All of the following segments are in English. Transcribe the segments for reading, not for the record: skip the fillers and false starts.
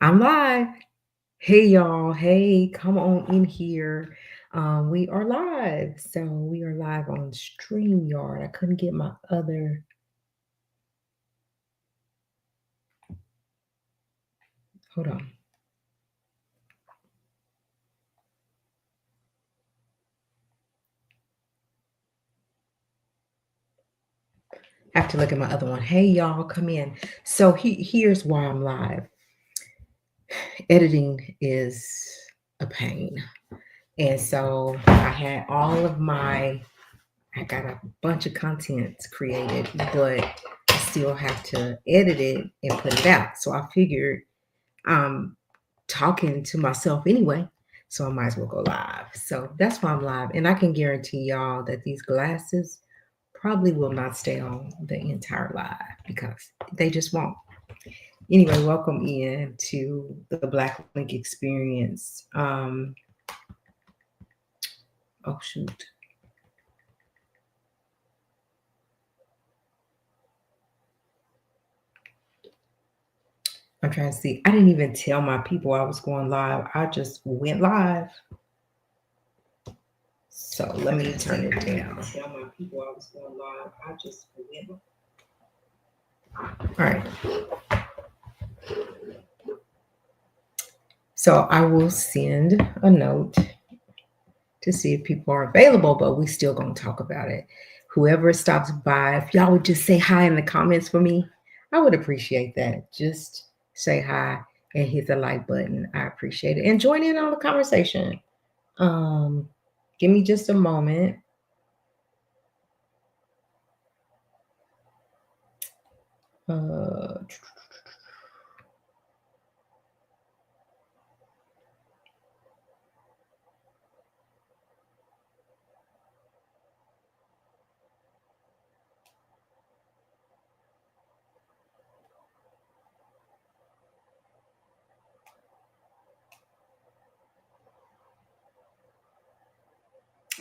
I'm live. Hey, y'all. Hey, come on in here. We are live. So we are live on StreamYard. I couldn't get my other. Hold on. I have to look at my other one. Hey, y'all, come in. So here's why I'm live. Editing is a pain. And so I had all of I got a bunch of content created, but I still have to edit it and put it out. So I figured I'm talking to myself anyway, so I might as well go live. So that's why I'm live. And I can guarantee y'all that these glasses probably will not stay on the entire live because they just won't. Anyway, welcome in to the Black Link Experience. Oh, shoot. I'm trying to see. I didn't even tell my people I was going live. I just went live. So let me turn it down. Tell my people I was going live. I just went. All right. So I will send a note to see if people are available, but we still gonna talk about it. Whoever stops by, if y'all would just say hi in the comments for me, I would appreciate that. Just say hi and hit the like button. I appreciate it. And join in on the conversation. Um, Give me just a moment. Uh,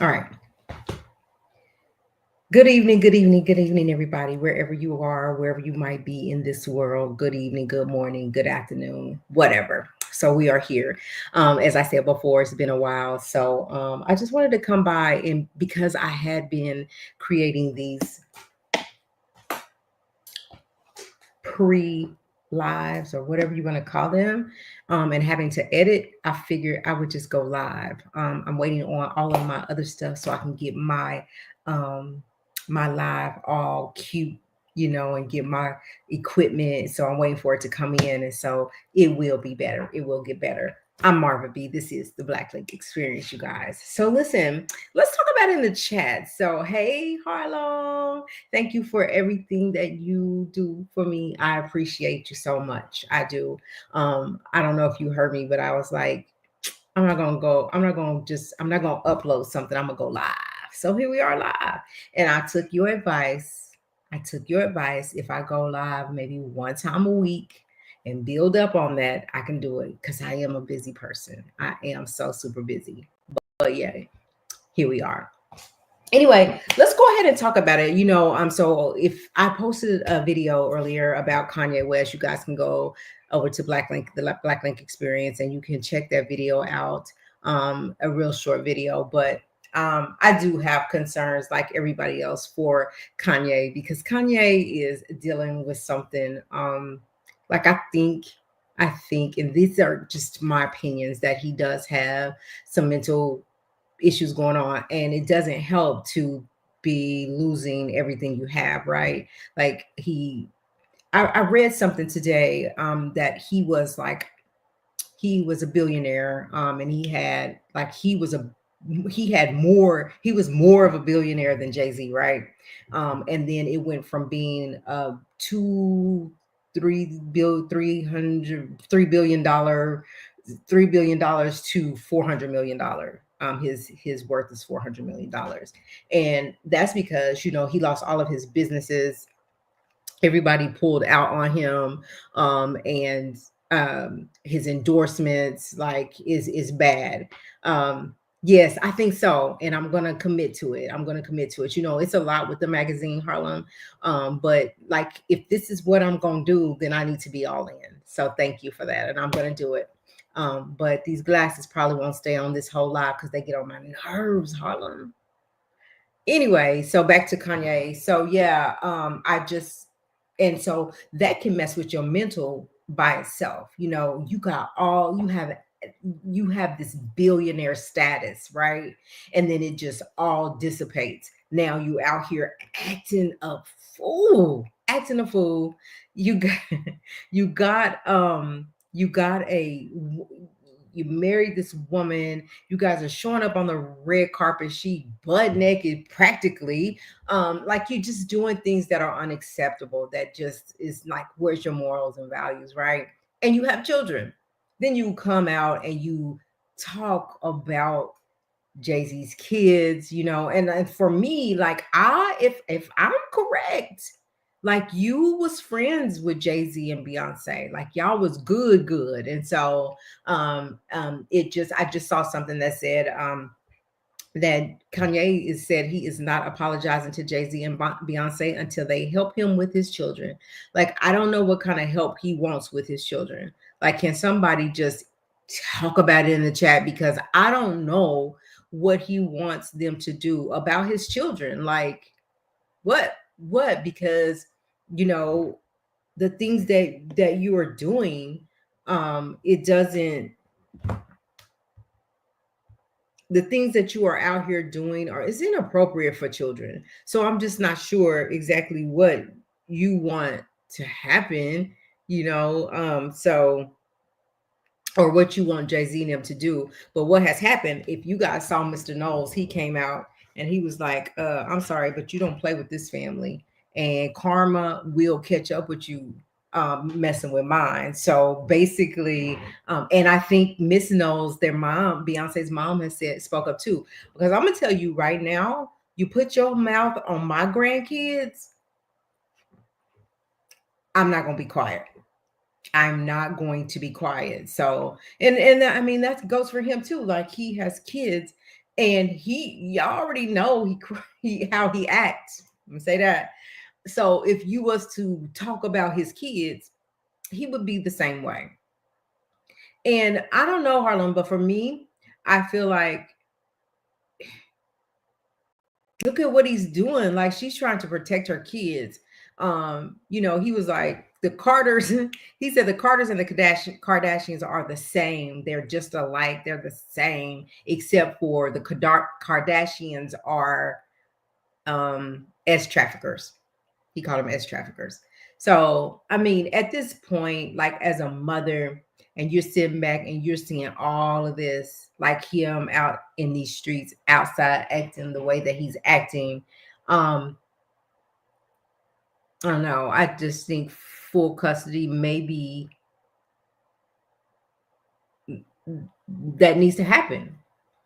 all right. Good evening, good evening, good evening, everybody, wherever you are, wherever you might be in this world. Good evening, good morning, good afternoon, whatever. So we are here. As I said before, it's been a while. So I just wanted to come by, and because I had been creating these pre lives or whatever you want to call them, and having to edit, I figured I would just go live. I'm waiting on all of my other stuff so I can get um, my live all cute, and get my equipment. So I'm waiting for it to come in, and so it will be better. It will get better. I'm Marva B. This is the Black Link Experience, you guys. So listen, let's talk about it in the chat. So hey, Harlem. Thank you for everything that you do for me. I appreciate you so much. I do. I don't know if you heard me, but I was like, I'm not gonna upload something. I'm gonna go live. So here we are live. And I took your advice. I took your advice. If I go live maybe one time a week and build up on that, I can do it because I am a busy person. I am so super busy. But yeah, here we are. Anyway, let's go ahead and talk about it. So if I posted a video earlier about Kanye West, you guys can go over to the Black Link Experience, and you can check that video out. A real short video, but I do have concerns like everybody else for Kanye because Kanye is dealing with something. Like I think, and these are just my opinions, that he does have some mental issues going on, and it doesn't help to be losing everything you have, right? Like I read something today, that he was a billionaire, and he was more of a billionaire than Jay-Z, right? And then it went from being two three bill 300 $3 billion $3 billion to $400 million. His worth is $400 million, and that's because he lost all of his businesses. Everybody pulled out on him, and his endorsements like is bad. Yes, I think so, and I'm gonna commit to it. I'm gonna commit to it. You know, it's a lot with the magazine, Harlem. But like, if this is what I'm gonna do, then I need to be all in. So thank you for that, and I'm gonna do it. But these glasses probably won't stay on this whole live because they get on my nerves, Harlem. Anyway, so back to Kanye. So yeah, I just and so that can mess with your mental by itself. You know, you have this billionaire status, right? And then it just all dissipates. Now you out here acting a fool. You got you got a you married this woman. You guys are showing up on the red carpet, she butt naked practically. Like, you're just doing things that are unacceptable, that just is like, where's your morals and values, right? And you have children. Then you come out and you talk about Jay-Z's kids, you know, and for me, like, if I'm correct, like, you was friends with Jay-Z and Beyonce, like, y'all was good. And so I just saw something that said that Kanye is said he is not apologizing to Jay-Z and Beyonce until they help him with his children. Like, I don't know what kind of help he wants with his children. Like, can somebody just talk about it in the chat, because I don't know what he wants them to do about his children. Like, what? Because, you know, the things that you are doing, it doesn't the things that you are out here doing are is inappropriate for children. So I'm just not sure exactly what you want to happen, you know. So or what you want Jay-Z and them to do. But what has happened, if you guys saw Mr. Knowles, he came out and he was like, I'm sorry, but you don't play with this family. And karma will catch up with you messing with mine. So basically, and I think Miss Knowles, their mom, Beyonce's mom, has spoke up too. Because I'm gonna tell you right now, you put your mouth on my grandkids, I'm not gonna be quiet. I'm not going to be quiet. So, and I mean, that goes for him too. Like, he has kids, and y'all already know he how he acts. Let me say that. So if you was to talk about his kids, he would be the same way. And I don't know, Harlem, but for me, I feel like, look at what he's doing. Like, she's trying to protect her kids. You know, he was like, the Carters, he said the Carters and the Kardashians are the same. They're just alike. They're the same, except for the Kardashians are S traffickers. He called them S traffickers. So, I mean, at this point, like, as a mother, and you're sitting back and you're seeing all of this, like him out in these streets, outside, acting the way that he's acting. I don't know. I just think full custody maybe that needs to happen.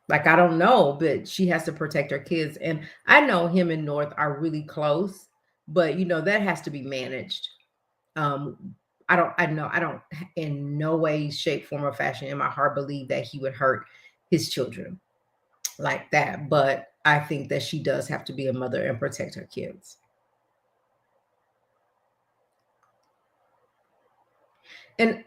Like, I don't know, but she has to protect her kids. And I know him and North are really close, but you know, that has to be managed. Um, I don't in no way, shape, form, or fashion in my heart believe that he would hurt his children like that. But I think that she does have to be a mother and protect her kids. And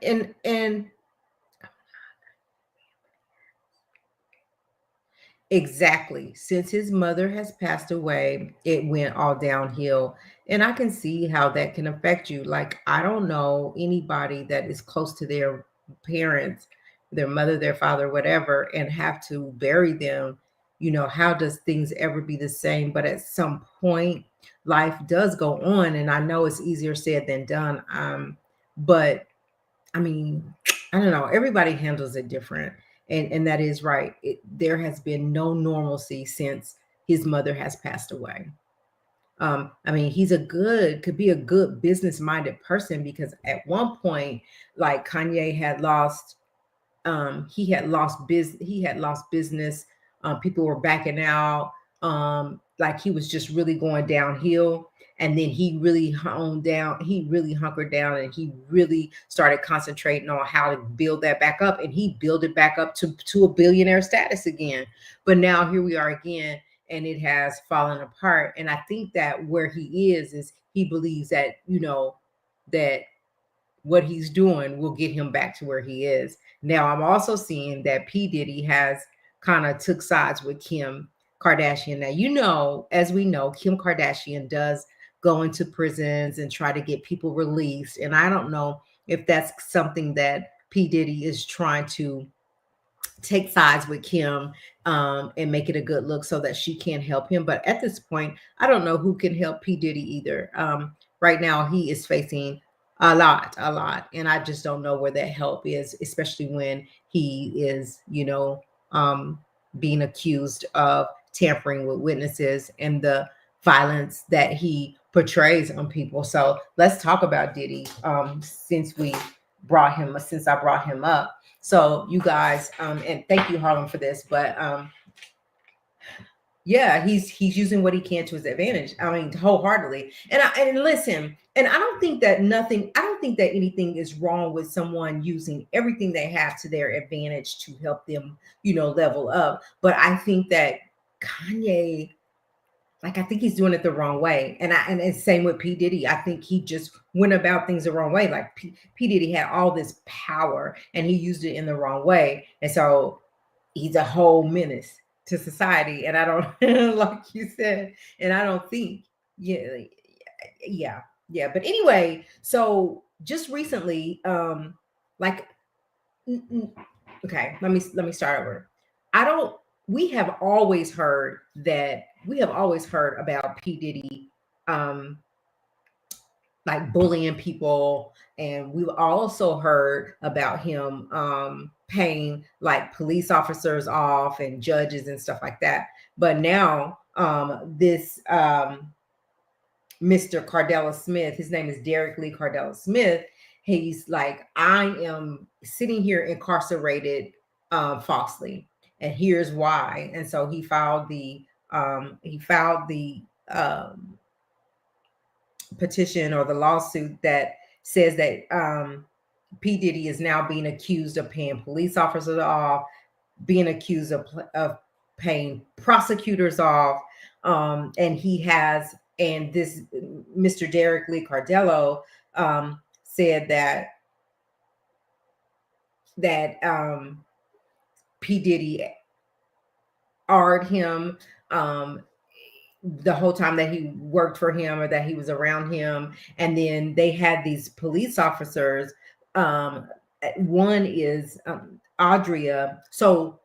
exactly. Since his mother has passed away, it went all downhill. And I can see how that can affect you. Like, I don't know anybody that is close to their parents, their mother, their father, whatever, and have to bury them. You know, how does things ever be the same? But at some point, life does go on. And I know it's easier said than done. But I mean, I don't know. Everybody handles it different, and that is right. There has been no normalcy since his mother has passed away. I mean, could be a good business minded person, because at one point, like, Kanye had lost, he had lost business. People were backing out. Like, he was just really going downhill. And then he really hunkered down, and he really started concentrating on how to build that back up. And he built it back up to a billionaire status again. But now here we are again, and it has fallen apart. And I think that where he is he believes that, that what he's doing will get him back to where he is. Now, I'm also seeing that P. Diddy has kind of took sides with Kim Kardashian. Now, as we know, Kim Kardashian does go into prisons and try to get people released. And I don't know if that's something that P. Diddy is trying to take sides with Kim and make it a good look so that she can help him. But at this point, I don't know who can help P. Diddy either. Right now, he is facing a lot. And I just don't know where that help is, especially when he is, being accused of tampering with witnesses and the violence that he portrays on people. So let's talk about Diddy since I brought him up. So you guys, and thank you, Harlem, for this, but yeah, he's using what he can to his advantage. I mean, wholeheartedly. And listen, and I don't think that anything is wrong with someone using everything they have to their advantage to help them, level up. But I think that Kanye, I think he's doing it the wrong way. And it's same with P. Diddy. I think he just went about things the wrong way. Like P. Diddy had all this power and he used it in the wrong way. And so he's a whole menace to society. And I don't, like you said, and I don't think, yeah. But anyway, so just recently, okay, let me start over. We have always heard about P. Diddy, like bullying people. And we've also heard about him, paying like police officers off and judges and stuff like that. But now, this, Mr. Cardella Smith, his name is Derek Lee Cardella Smith. He's like, I am sitting here incarcerated, falsely. And here's why. And so he filed the petition or the lawsuit that says that P. Diddy is now being accused of paying police officers off, being accused of paying prosecutors off, and this Mr. Derek Lee Cardello said that P. Diddy arred him the whole time that he worked for him or that he was around him. And then they had these police officers. One is Audria. So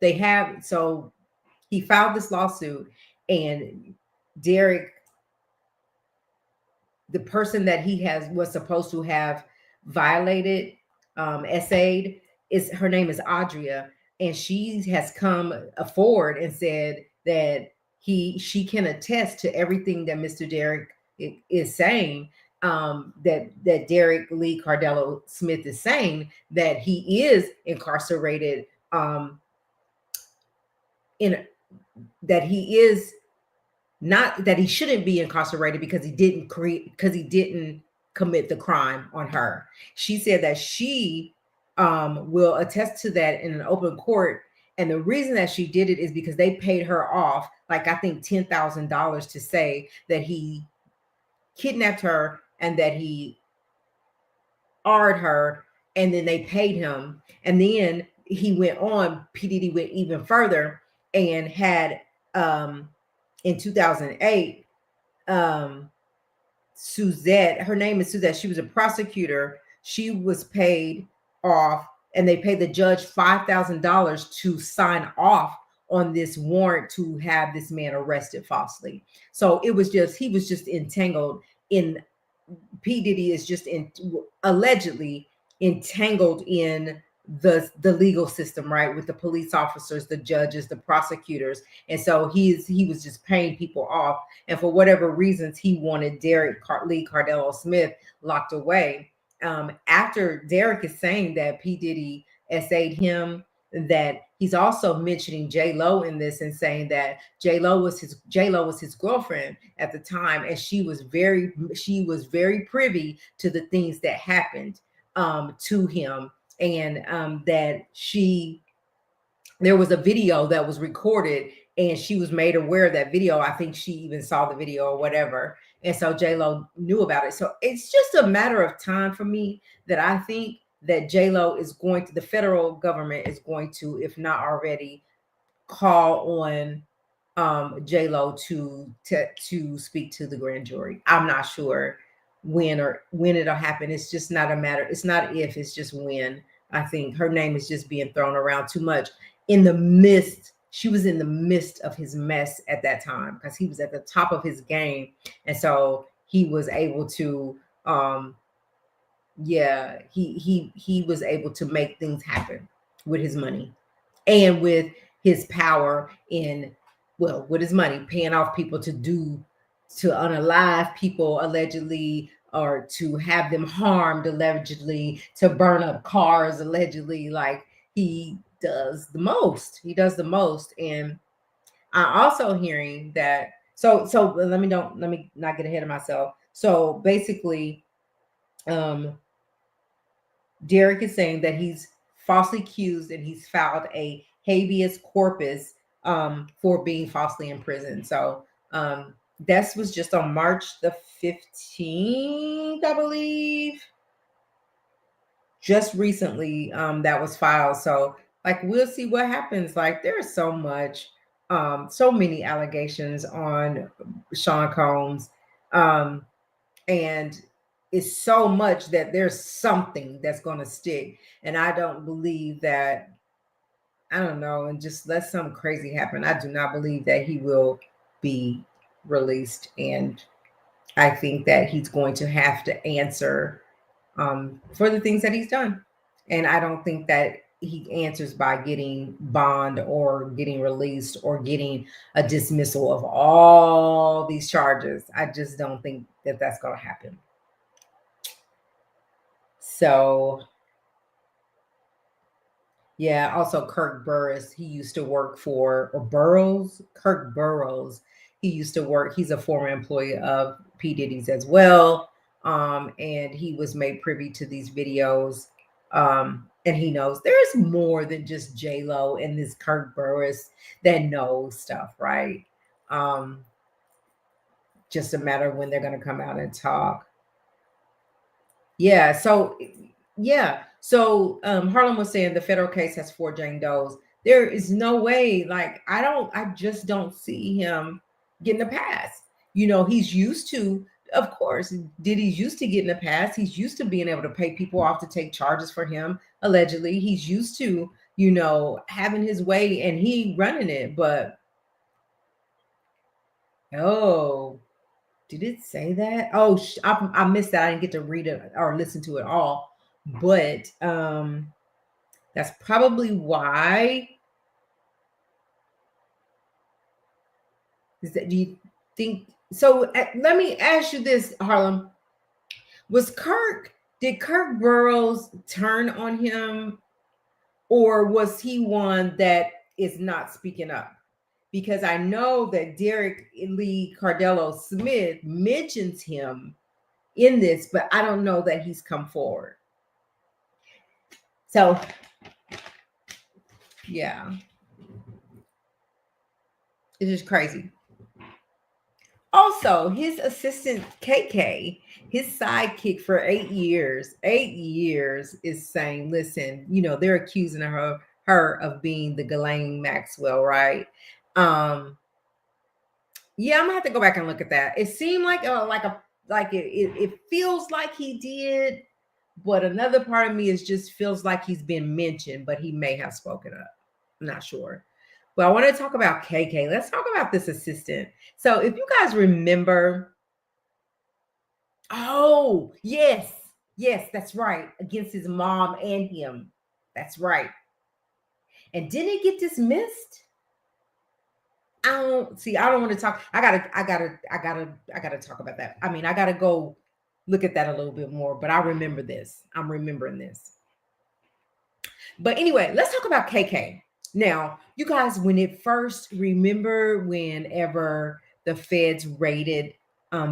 he filed this lawsuit, and Derek, the person that was supposed to have violated, essayed, her name is Audria, and she has come forward and said that she can attest to everything that Mr. Derek is saying, that Derek Lee Cardello Smith is saying, that he is incarcerated, that he is not, that he shouldn't be incarcerated because he didn't commit the crime on her. She said that she will attest to that in an open court. And the reason that she did it is because they paid her off, like I think $10,000, to say that he kidnapped her and that he arred her, and then they paid him. And then he went on, P. Diddy went even further and had, in 2008, Suzette, her name is Suzette, she was a prosecutor. She was paid off, and they paid the judge $5,000 to sign off on this warrant to have this man arrested falsely. So he was just entangled in, P. Diddy is just allegedly entangled in the legal system, right? With the police officers, the judges, the prosecutors. And so he was just paying people off. And for whatever reasons, he wanted Derek Lee Cardello Smith locked away. After Derek is saying that P. Diddy essayed him, that he's also mentioning J-Lo in this and saying that J-Lo was his girlfriend at the time, and she was very privy to the things that happened to him, and that there was a video that was recorded and she was made aware of that video. I think she even saw the video or whatever. And so J-Lo knew about it. So it's just a matter of time for me that I think that J-Lo is the federal government is going to, if not already, call on J-Lo to speak to the grand jury. I'm not sure when it'll happen. It's just not a matter. It's not if, it's just when. I think her name is just being thrown around too much she was in the midst of his mess at that time because he was at the top of his game. And so he was able to he was able to make things happen with his money and with his power with his money, paying off people to unalive people allegedly, or to have them harmed allegedly, to burn up cars allegedly. Like, he does the most. And I'm also hearing that. So let me not get ahead of myself. So basically, Derek is saying that he's falsely accused and he's filed a habeas corpus for being falsely imprisoned. So this was just on March the 15th, I believe. Just recently that was filed. So like, we'll see what happens. Like, there's so many allegations on Sean Combs. And it's so much that there's something that's going to stick. And I don't believe that, I don't know, and just let something crazy happen, I do not believe that he will be released. And I think that he's going to have to answer for the things that he's done. And I don't think that he answers by getting bond or getting released or getting a dismissal of all these charges. I just don't think that that's going to happen. So, yeah. Also, Kirk Burrows, he used to work for, or Burrows, Kirk Burrows. He used to work. He's a former employee of P. Diddy's as well. And he was made privy to these videos. And he knows there's more than just J-Lo and this Kirk Burrows that knows stuff, right? Just a matter of when they're going to come out and talk. Yeah. So, Harlem was saying the federal case has 4 Jane Does. There is no way, like, I just don't see him getting a pass. He's used to, of course, Diddy's used to getting a pass. He's used to being able to pay people off to take charges for him, allegedly. He's used to, having his way and he running it. But, oh, did it say that? Oh, I missed that. I didn't get to read it or listen to it all. But that's probably why. Do you think so? Let me ask you this, Harlem. Did Kirk Burrows turn on him, or was he one that is not speaking up? Because I know that Derek Lee Cardello Smith mentions him in this, but I don't know that he's come forward. So, yeah, it's just crazy. Also, his assistant KK, his sidekick for 8 years, is saying, listen, they're accusing her of being the Ghislaine Maxwell, right? Yeah, I'm gonna have to go back and look at that. It seemed like it feels like he did, but another part of me just feels like he's been mentioned, but he may have spoken up. I'm not sure. But I want to talk about KK. Let's talk about this assistant. So if you guys remember, oh, yes, that's right, against his mom and him. That's right. And didn't it get dismissed? I don't want to talk. I gotta talk about that. I mean, I gotta go look at that a little bit more, but I remember this. I'm remembering this. But anyway, let's talk about KK. Now, you guys, when it first, remember whenever the feds raided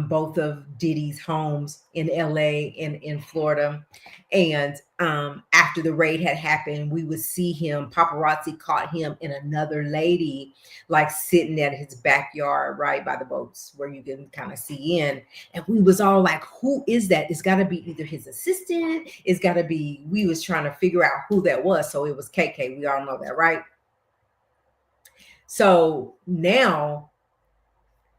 both of Diddy's homes in LA and in Florida, and after the raid had happened, we would see him, paparazzi caught him and another lady like sitting at his backyard, right by the boats where you can kind of see in. And we was all like, who is that? It's got to be either his assistant. It's got to be, we was trying to figure out who that was. So it was KK. We all know that, right? So now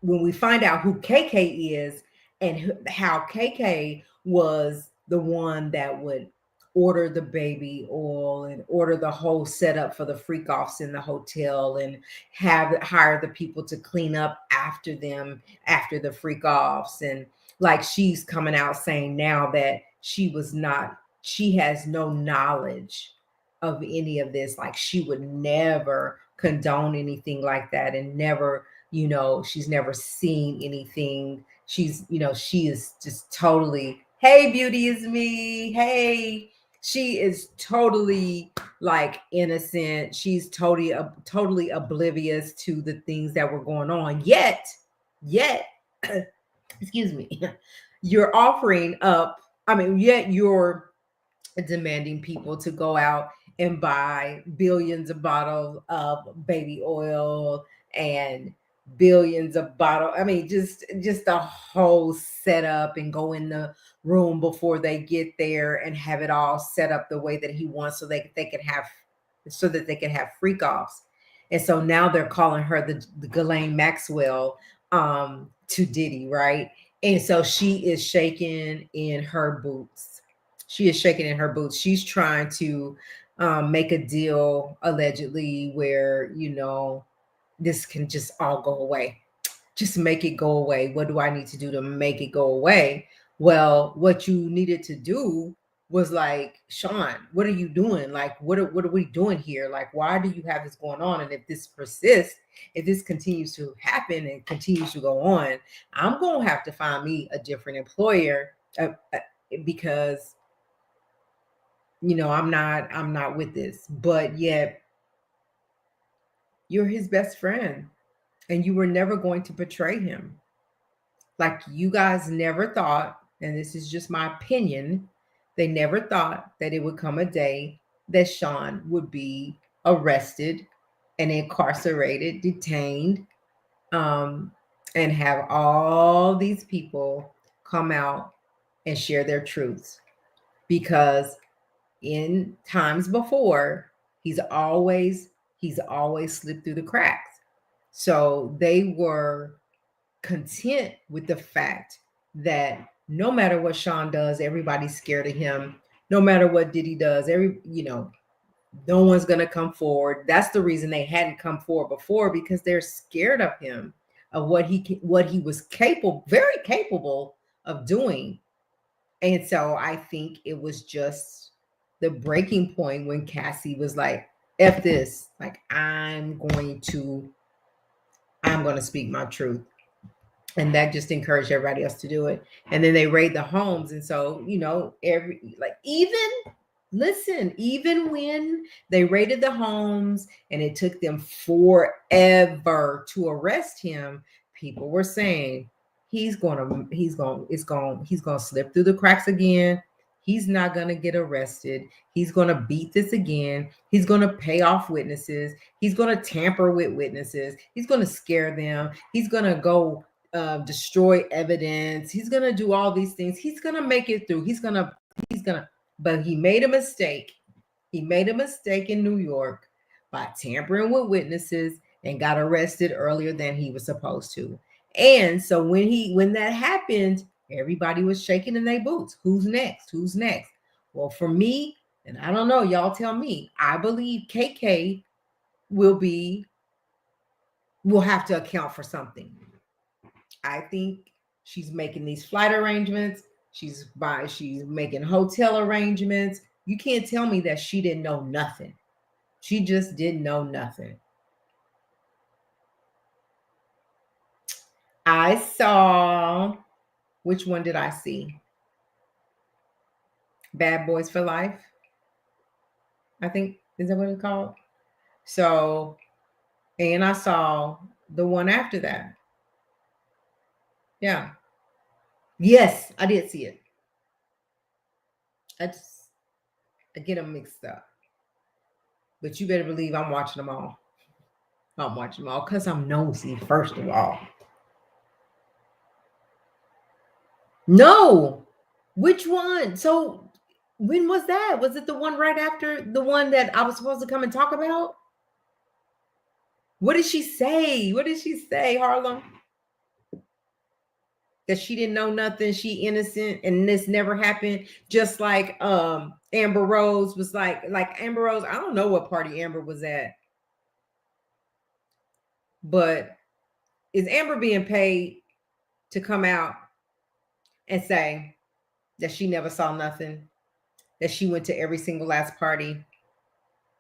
when we find out who KK is and how KK was the one that would order the baby oil and order the whole setup for the freak offs in the hotel and hire the people to clean up after them after the freak offs, and like she's coming out saying now that she has no knowledge of any of this, like she would never condone anything like that and never, she's never seen anything. She is just totally, hey, beauty is me. Hey, she is totally like innocent. She's totally oblivious to the things that were going on. Yet, excuse me, you're offering up, yet you're demanding people to go out and buy billions of bottles of baby oil and billions of bottles. Just a whole setup, and go in the room before they get there and have it all set up the way that he wants, so that they can have freak offs. And so now they're calling her the Ghislaine Maxwell to Diddy, right? And so she is shaking in her boots. She's trying to make a deal, allegedly, where, this can just all go away. Just make it go away. What do I need to do to make it go away? Well, what you needed to do was like, Sean, what are you doing? Like, what are we doing here? Like, why do you have this going on? And if this persists, if this continues to happen and continues to go on, I'm going to have to find me a different employer because I'm not with this. But yet you're his best friend and you were never going to betray him. Like, you guys never thought, and this is just my opinion, they never thought that it would come a day that Sean would be arrested and incarcerated, detained, and have all these people come out and share their truths. Because in times before, he's always slipped through the cracks. So they were content with the fact that no matter what Sean does, everybody's scared of him. No matter what Diddy does, no one's going to come forward. That's the reason they hadn't come forward before, because they're scared of him, of what he was very capable of doing. And so I think it was just the breaking point when Cassie was like, F this, like, I'm going to speak my truth. And that just encouraged everybody else to do it. And then they raid the homes. And so, even when they raided the homes and it took them forever to arrest him, people were saying he's gonna slip through the cracks again. He's not going to get arrested. He's going to beat this again. He's going to pay off witnesses. He's going to tamper with witnesses. He's going to scare them. He's going to go destroy evidence. He's going to do all these things. He's going to make it through. But he made a mistake. He made a mistake in New York by tampering with witnesses and got arrested earlier than he was supposed to. And so when that happened, everybody was shaking in their boots. Who's next? Who's next? Well, for me, and I don't know, y'all tell me, I believe KK will have to account for something. I think she's making these flight arrangements. She's making hotel arrangements. You can't tell me that she didn't know nothing. She just didn't know nothing. I saw, which one did I see? Bad Boys for Life. I think, is that what it's called? So, and I saw the one after that. Yeah. Yes, I did see it. I just, I get them mixed up. But you better believe I'm watching them all. I'm watching them all because I'm nosy, first of all. No. Which one? So when was that? Was it the one right after the one that I was supposed to come and talk about? What did she say? What did she say, Harlem? That she didn't know nothing, she innocent, and this never happened. Just like Amber Rose was like Amber Rose, I don't know what party Amber was at, but is Amber being paid to come out and say that she never saw nothing, that she went to every single last party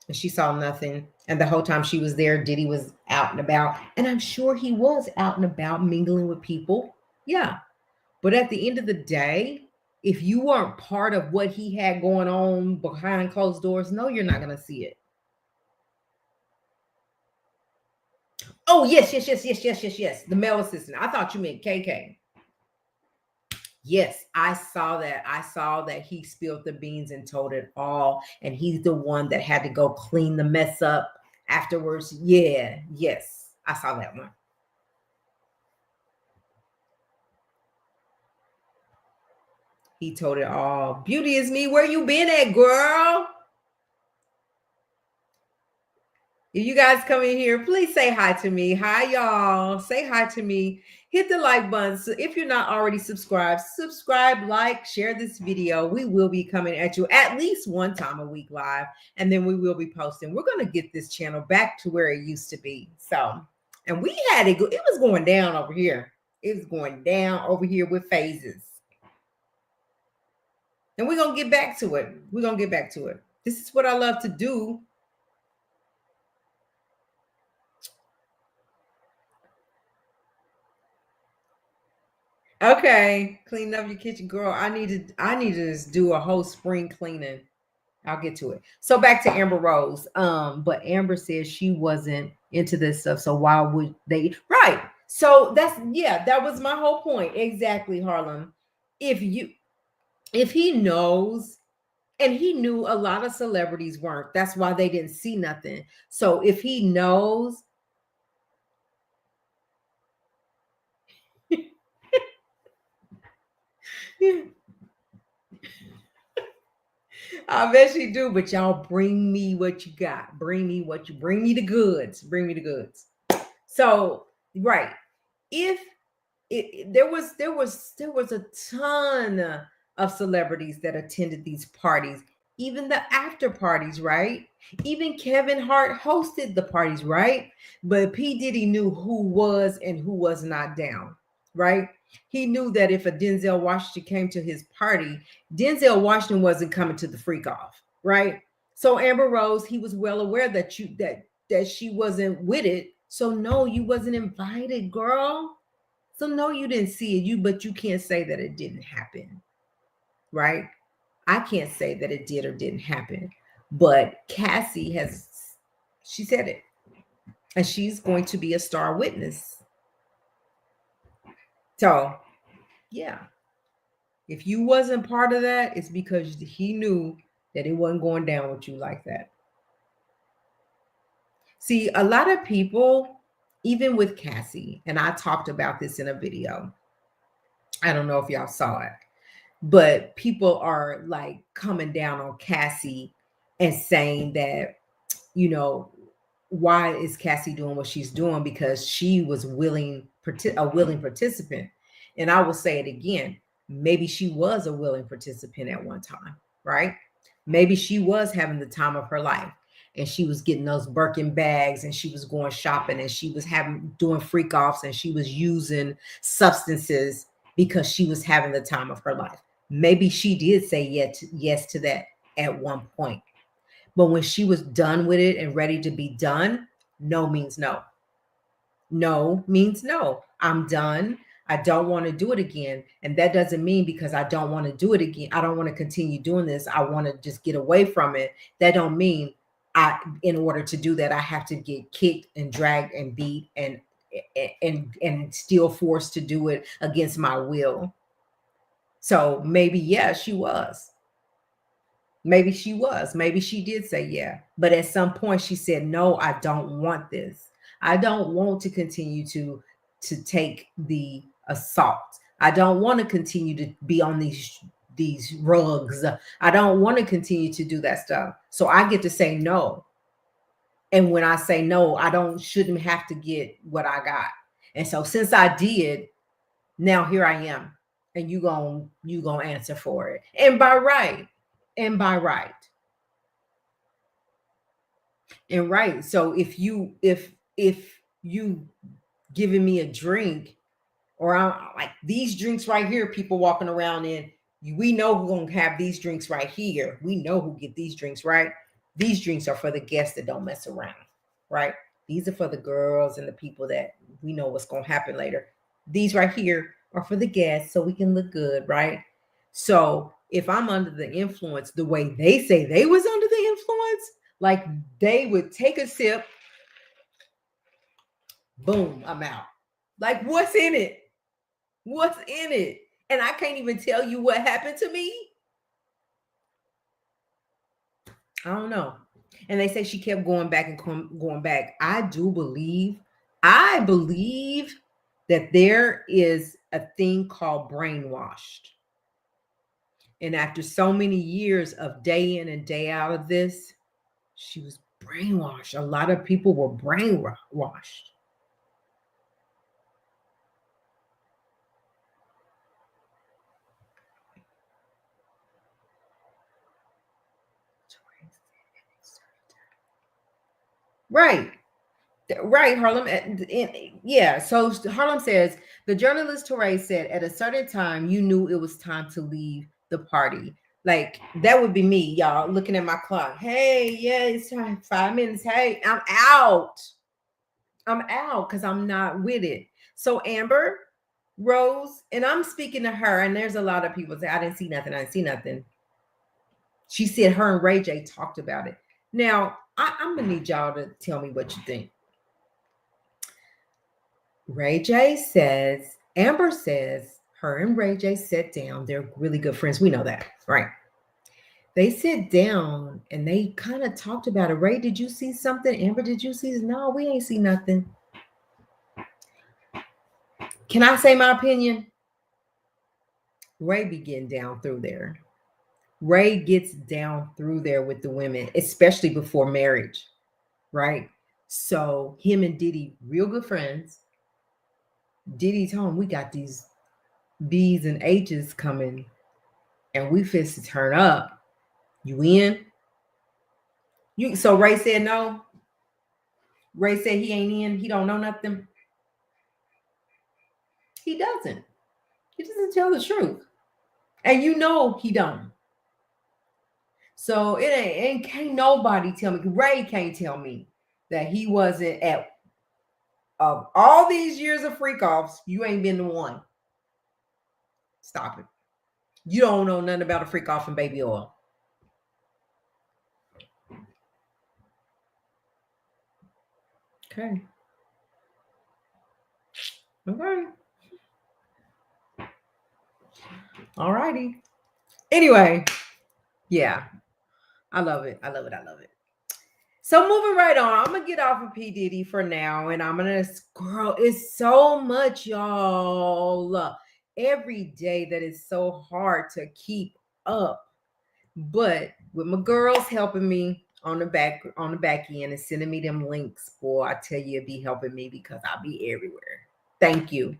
and she saw nothing, and the whole time she was there, Diddy was out and about, and I'm sure he was out and about mingling with people. Yeah. But at the end of the day, if you weren't part of what he had going on behind closed doors, no, you're not going to see it. Oh, yes. The male assistant. I thought you meant KK. Yes, I saw that. I saw that he spilled the beans and told it all. And he's the one that had to go clean the mess up afterwards. Yeah, yes, I saw that one. He told it all. Beauty is me. Where you been at, girl? If you guys come in here, please say hi to me. Hi, y'all. Say hi to me. Hit the like button. So if you're not already subscribed, subscribe, like, share this video. We will be coming at you at least one time a week live, and then we will be posting. We're going to get this channel back to where it used to be. So, and we had it. It was going down over here. It was going down over here with phases. And we're going to get back to it. We're going to get back to it. This is what I love to do. Okay, clean up your kitchen, girl. I need to just do a whole spring cleaning. I'll get to it. So back to Amber Rose. But Amber says she wasn't into this stuff. So why would they? Right. So that was my whole point. Exactly, Harlem. If he knows, and he knew a lot of celebrities weren't, that's why they didn't see nothing. So if he knows, I bet you do, but y'all bring me what you got. Bring me the goods. Bring me the goods. So, right. If there was a ton of celebrities that attended these parties, even the after parties, right? Even Kevin Hart hosted the parties, right? But P. Diddy knew who was and who was not down, right? He knew that if a Denzel Washington came to his party, Denzel Washington wasn't coming to the freak off, right? So Amber Rose, he was well aware that she wasn't with it. So no, you wasn't invited, girl. So no, you didn't see it. But you can't say that it didn't happen, right? I can't say that it did or didn't happen. But Cassie she said it. And she's going to be a star witness. So, yeah. If you wasn't part of that, it's because he knew that it wasn't going down with you like that. See, a lot of people, even with Cassie, and I talked about this in a video. I don't know if y'all saw it, but people are like coming down on Cassie and saying that, why is Cassie doing what she's doing? Because she was a willing participant. And I will say it again. Maybe she was a willing participant at one time, right? Maybe she was having the time of her life and she was getting those Birkin bags and she was going shopping and she was doing freak offs and she was using substances because she was having the time of her life. Maybe she did say yes to that at one point. But when she was done with it and ready to be done, no means no. No means no. I'm done. I don't want to do it again. And that doesn't mean because I don't want to do it again, I don't want to continue doing this, I want to just get away from it. That don't mean in order to do that, I have to get kicked and dragged and beat and still forced to do it against my will. So maybe, yeah, she was. Maybe she was. Maybe she did say yeah. But at some point she said, no, I don't want this. I don't want to continue to take the assault. I don't want to continue to be on these rugs. I don't want to continue to do that stuff. So I get to say no. And when I say no, I shouldn't have to get what I got. And so since I did, now here I am. And you gonna answer for it. And by right. And by right. And right. So if you giving me a drink, or I'm like these drinks right here, people walking around in, we know who's gonna have these drinks right here. We know who get these drinks, right? These drinks are for the guests that don't mess around, right? These are for the girls and the people that we know what's gonna happen later. These right here are for the guests, so we can look good, right? So if I'm under the influence, the way they say they was under the influence, like they would take a sip, boom, I'm out. Like, what's in it? What's in it? And I can't even tell you what happened to me. I don't know. And they say she kept going back and going back. I believe that there is a thing called brainwashed. And after so many years of day in and day out of this, she was brainwashed. A lot of people were brainwashed. Right. Right, Harlem. Yeah. So Harlem says the journalist Torre said at a certain time you knew it was time to leave the party. Like that would be me, y'all, looking at my clock. Hey, yeah, it's time. 5 minutes. Hey, I'm out. I'm out because I'm not with it. So Amber Rose, and I'm speaking to her, and there's a lot of people say I didn't see nothing. I didn't see nothing. She said her and Ray J talked about it. Now I'm gonna need y'all to tell me what you think. Ray J says, Amber says, her and Ray J sat down. They're really good friends. We know that, right? They sit down and they kind of talked about it. Ray, did you see something? Amber, did you see? No, we ain't see nothing. Can I say my opinion? Ray be getting down through there. Ray gets down through there with the women, especially before marriage, right? So him and Diddy, real good friends. Diddy told him, we got these B's and H's coming and we fit to turn up. You in? So Ray said no. Ray said he ain't in. He don't know nothing. He doesn't. He doesn't tell the truth. And you know he don't. So it ain't can't nobody tell me. Ray can't tell me that he wasn't at of all these years of freak offs, you ain't been the one. Stop it. You don't know nothing about a freak off and baby oil. Okay. Okay. All righty. Anyway, yeah. I love it. I love it. I love it. So moving right on, I'm gonna get off of P. Diddy for now, and I'm gonna scroll. It's so much, y'all. Every day that is so hard to keep up. But with my girls helping me on the back end and sending me them links, boy, I tell you, it be helping me because I'll be everywhere. Thank you.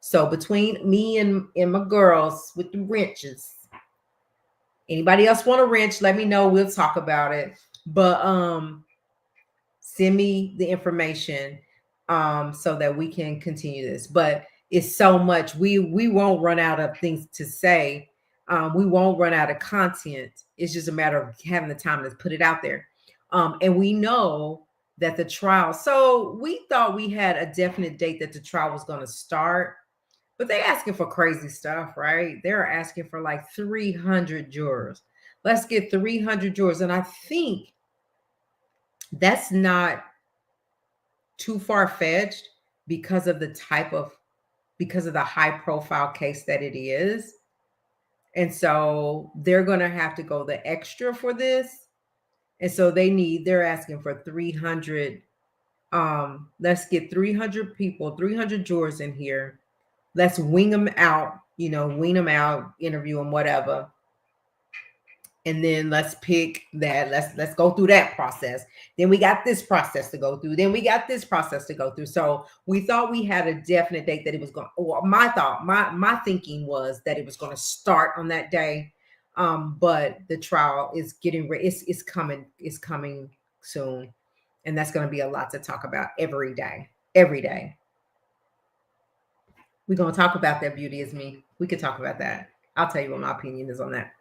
So between me and my girls with the wrenches, anybody else want a wrench? Let me know. We'll talk about it. But send me the information so that we can continue this. But it's so much. We won't run out of things to say. We won't run out of content. It's just a matter of having the time to put it out there. And we know that the trial. So we thought we had a definite date that the trial was going to start. But they're asking for crazy stuff, right? They're asking for like 300 jurors. Let's get 300 jurors. And I think that's not too far fetched because of because of the high profile case that it is. And so they're going to have to go the extra for this. And so they're asking for 300. Let's get 300 people, 300 jurors in here. Let's wing them out, wean them out, interview them, whatever. And then let's pick that. Let's go through that process. Then we got this process to go through. Then we got this process to go through. So we thought we had a definite date that it was going. Or my thinking was that it was going to start on that day. But the trial is getting ready. It's coming. It's coming soon, and that's going to be a lot to talk about every day. Every day. We're going to talk about that. Beauty is me. We could talk about that. I'll tell you what my opinion is on that.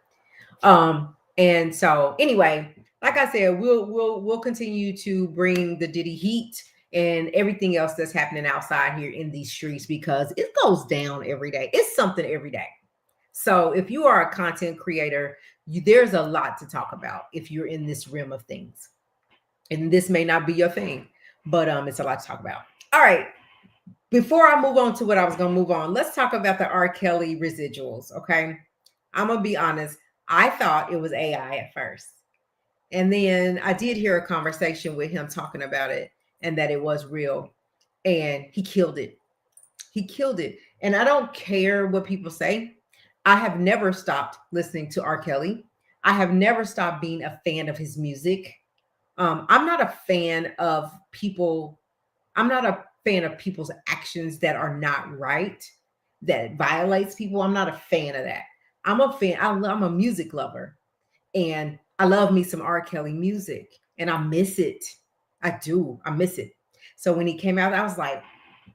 And so anyway, like I said, we'll continue to bring the Diddy heat and everything else that's happening outside here in these streets, because it goes down every day. It's something every day. So if you are a content creator, there's a lot to talk about if you're in this realm of things. And this may not be your thing, but it's a lot to talk about. All right. Before I move on to what I was going to move on, let's talk about the R. Kelly residuals. Okay. I'm going to be honest. I thought it was AI at first. And then I did hear a conversation with him talking about it and that it was real. And he killed it. He killed it. And I don't care what people say. I have never stopped listening to R. Kelly. I have never stopped being a fan of his music. I'm not a fan of people. I'm not a fan of people's actions that are not right, that violates people. I'm not a fan of that. I'm a fan. I'm a music lover, and I love me some R. Kelly music, and I miss it. I do. I miss it. So when he came out, I was like,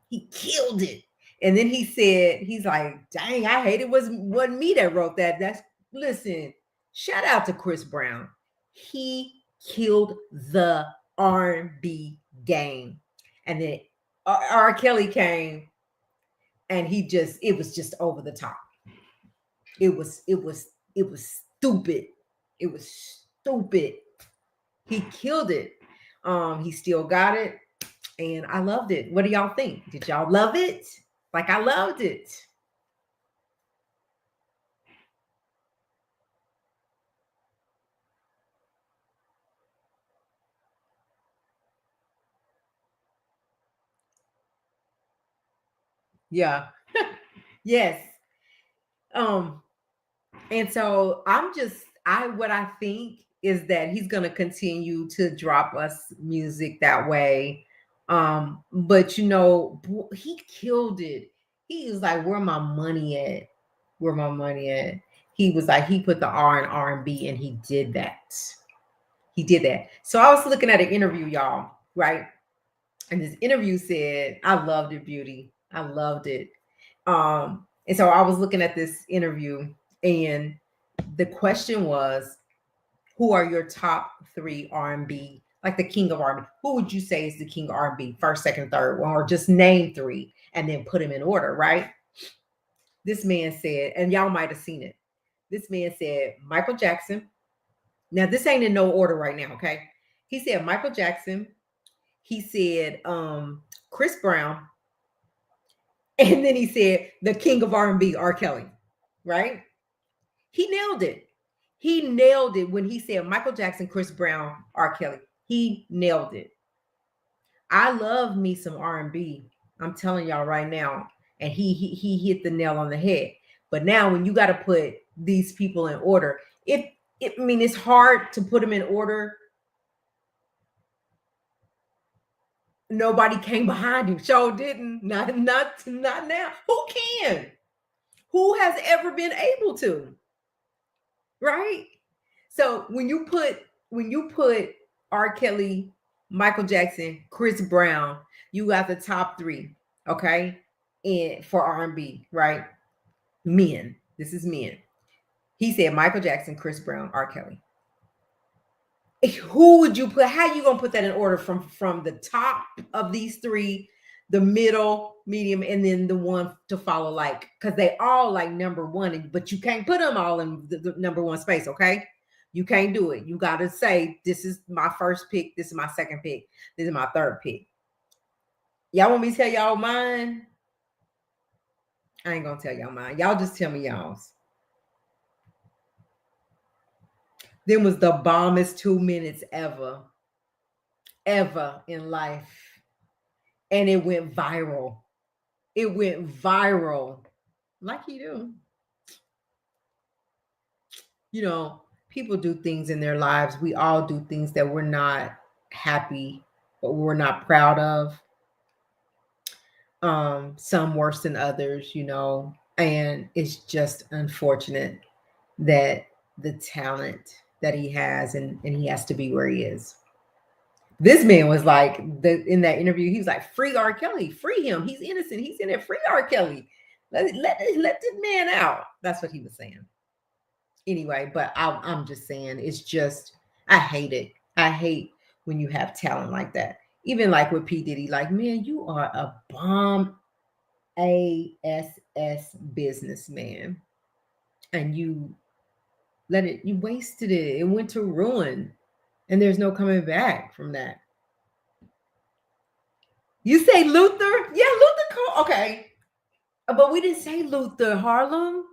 he killed it. And then he said, he's like, dang, I hate it. Wasn't me that wrote that. Listen, shout out to Chris Brown. He killed the R&B game. And then R. Kelly came, and it was just over the top. It was stupid. It was stupid. He killed it. He still got it, and I loved it. What do y'all think? Did y'all love it? Like I loved it. Yeah. Yes. And so what I think is that he's going to continue to drop us music that way. But he killed it. He was like, where my money at? Where my money at? He was like, he put the R in R&B, and he did that. He did that. So I was looking at an interview, y'all, right? And this interview said, I loved it, Beauty. I loved it. And so I was looking at this interview, and the question was, who are your top 3 R&B, like the king of R&B? Who would you say is the king of R&B, first, second, third, or just name 3 and then put them in order, right? This man said, and y'all might have seen it. This man said Michael Jackson. Now, this ain't in no order right now, okay? He said Michael Jackson. He said Chris Brown. And then he said the king of R&B, R. Kelly, right? He nailed it. He nailed it when he said Michael Jackson, Chris Brown, R. Kelly. He nailed it. I love me some R&B. I'm telling y'all right now. And he hit the nail on the head. But now when you got to put these people in order, it's hard to put them in order. Nobody came behind him. Show didn't. Not now. Who can? Who has ever been able to? Right? So when you put R. Kelly, Michael Jackson, Chris Brown, you got the top 3, okay? And for R&B, right? Men. This is men. He said Michael Jackson, Chris Brown, R. Kelly. Who would you put? How you gonna put that in order from the top of these 3, the middle, medium, and then the one to follow, like, because they all like number one, but you can't put them all in the number one space, okay? You can't do it. You got to say, this is my first pick, this is my second pick, this is my third pick. Y'all want me to tell y'all mine? I ain't gonna tell y'all mine. Y'all just tell me y'all's. Then was the bombest 2 minutes ever in life. And it went viral. It went viral. Like you do. You know, people do things in their lives. We all do things that we're not happy, but we're not proud of. Some worse than others, you know, and it's just unfortunate that the talent that he has, and he has to be where he is. This man was like, in that interview, he was like, free R. Kelly, free him. He's innocent. He's in it. Free R. Kelly. Let this man out. That's what he was saying. Anyway, but I'm just saying, it's just, I hate it. I hate when you have talent like that. Even like with P. Diddy, like, man, you are a bomb ass businessman. And you wasted it. It went to ruin. And there's no coming back from that. You say Luther? Yeah, Luther. Okay. But we didn't say Luther, Harlem.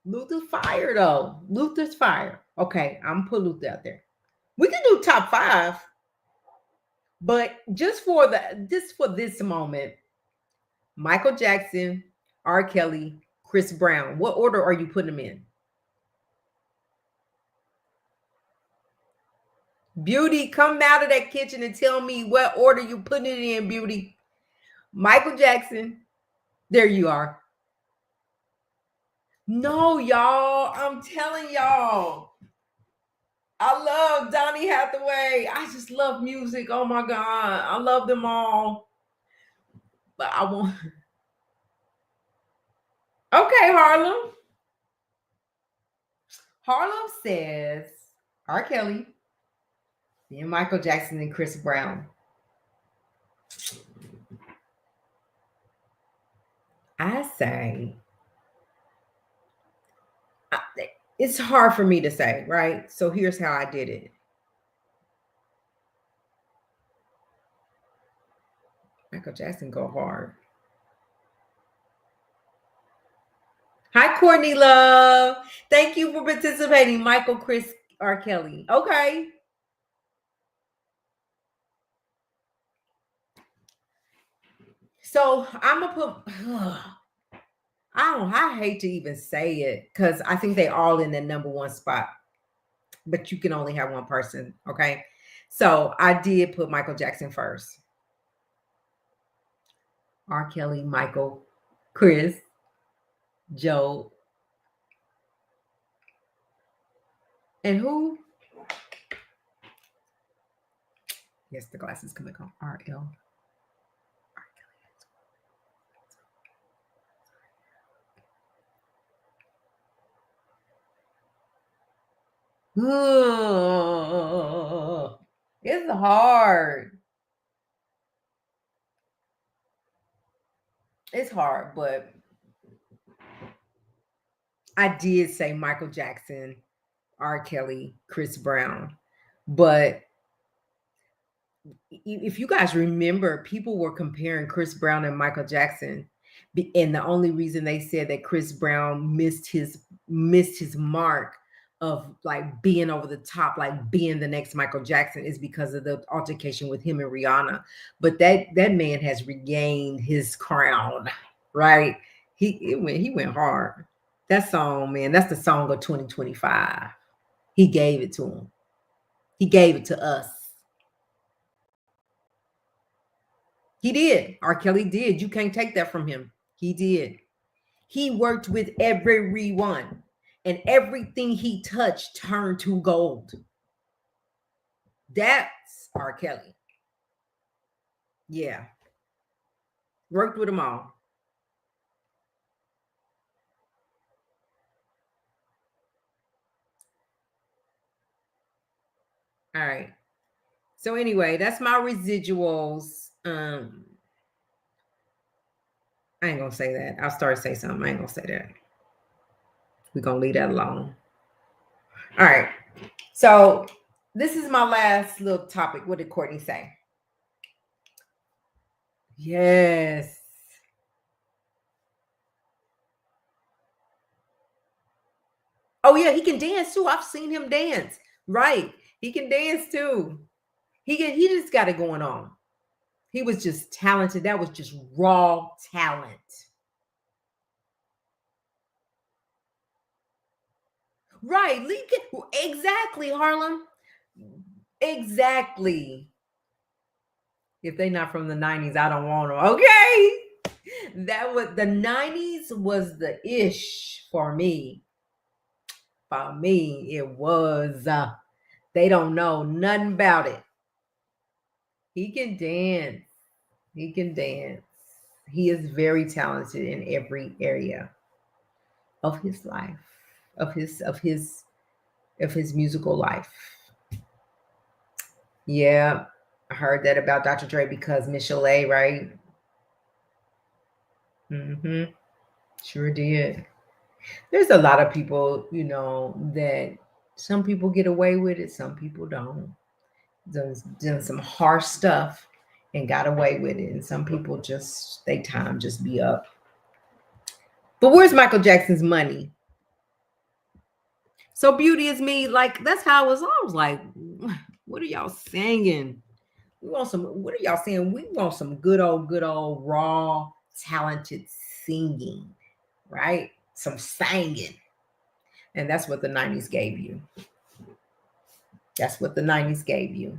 Luther's fire, though. Luther's fire. Okay, I'm gonna put Luther out there. We can do top 5. But just for this moment, Michael Jackson, R. Kelly, Chris Brown. What order are you putting them in? Beauty, come out of that kitchen and tell me what order you putting it in, Beauty. Michael Jackson. There you are. No, y'all. I'm telling y'all. I love Donny Hathaway. I just love music. Oh my God. I love them all. But I want. Okay, Harlem. Harlem says R. Kelly, then Michael Jackson, and Chris Brown. I say, it's hard for me to say, right? So here's how I did it. Michael Jackson go hard. Hi, Courtney Love. Thank you for participating. Michael, Chris, R. Kelly. Okay. So I'm gonna put. I hate to even say it because I think they all in the number one spot, but you can only have one person. Okay. So I did put Michael Jackson first. R. Kelly, Michael, Chris, Joe, and who? Yes, the glasses coming on. RL. It's hard. It's hard, but I did say Michael Jackson, R. Kelly, Chris Brown. But if you guys remember, people were comparing Chris Brown and Michael Jackson. And the only reason they said that Chris Brown missed his mark of like being over the top, like being the next Michael Jackson, is because of the altercation with him and Rihanna. But that man has regained his crown, right? He went hard. That song, man, that's the song of 2025. He gave it to him. He gave it to us. He did. R. Kelly did. You can't take that from him. He did. He worked with everyone, and everything he touched turned to gold. That's R. Kelly. Yeah. Worked with them all. All right. So anyway, that's my residuals. I ain't gonna say that. I'll start to say something. I ain't gonna say that. We're gonna leave that alone. All right. So this is my last little topic. What did Courtney say? Yes. Oh yeah, he can dance too. I've seen him dance. Right. He can dance too. He just got it going on. He was just talented. That was just raw talent. Right. Exactly, Harlem. Exactly. If they not from the 90s, I don't want them. Okay. That was the 90s was the ish for me. For me, it was they don't know nothing about it. He can dance. He can dance. He is very talented in every area of his life, of his musical life. Yeah, I heard that about Dr. Dre because Michelle, right? Mm-hmm. Sure did. There's a lot of people, that some people get away with it, some people don't. Done some harsh stuff and got away with it, and some people just they time just be up. But where's Michael Jackson's money? So Beauty is Me, like that's how I was like, what are y'all singing? We want some, what are y'all saying? We want some good old raw, talented singing, right? Some singing. And that's what the 90s gave you. That's what the 90s gave you.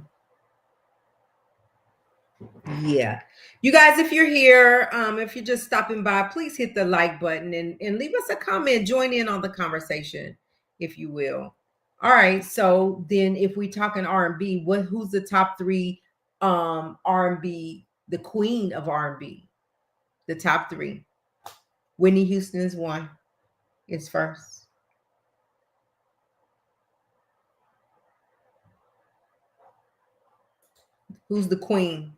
Yeah. You guys, if you're here, if you're just stopping by, please hit the like button and leave us a comment. Join in on the conversation, if you will. All right. So then if we talking R&B, who's the top three R&B, the queen of R&B? The top three. Whitney Houston is one. Is first. Who's the queen?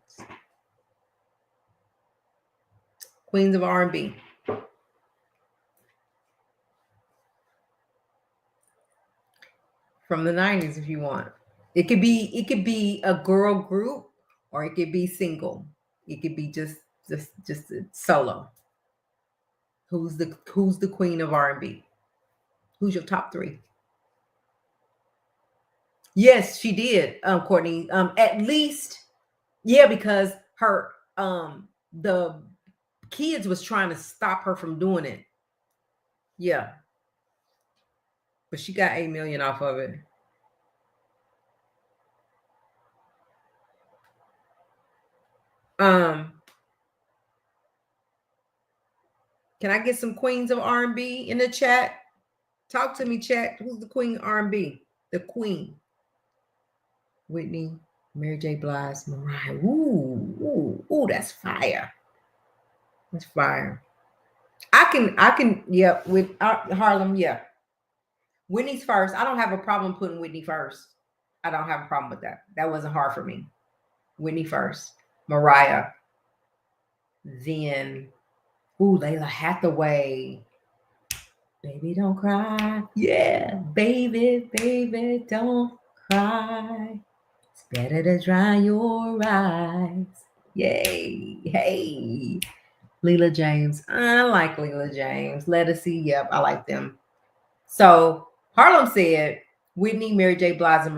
Queens of R&B. From the 90s if you want. It could be a girl group or it could be single. It could be just a solo. Who's the queen of R&B? Who's your top three? Yes, she did, Courtney. At least, yeah, because her the kids was trying to stop her from doing it. Yeah, but she got 8 million off of it. Um, can I get some queens of R&B in the chat? Talk to me, chat. Who's the queen of R&B? The queen. Whitney, Mary J. Blige, Mariah. Ooh, that's fire. That's fire. I can, yeah, with Harlem, yeah. Whitney's first. I don't have a problem putting Whitney first. I don't have a problem with that. That wasn't hard for me. Whitney first. Mariah. Then, Layla Hathaway. Baby, don't cry. Yeah, baby, don't cry. It's better to dry your eyes. Yay. Hey. Leela James. I like Leela James. Let us see. Yep, I like them. So Harlem said Whitney, Mary J. Blige, and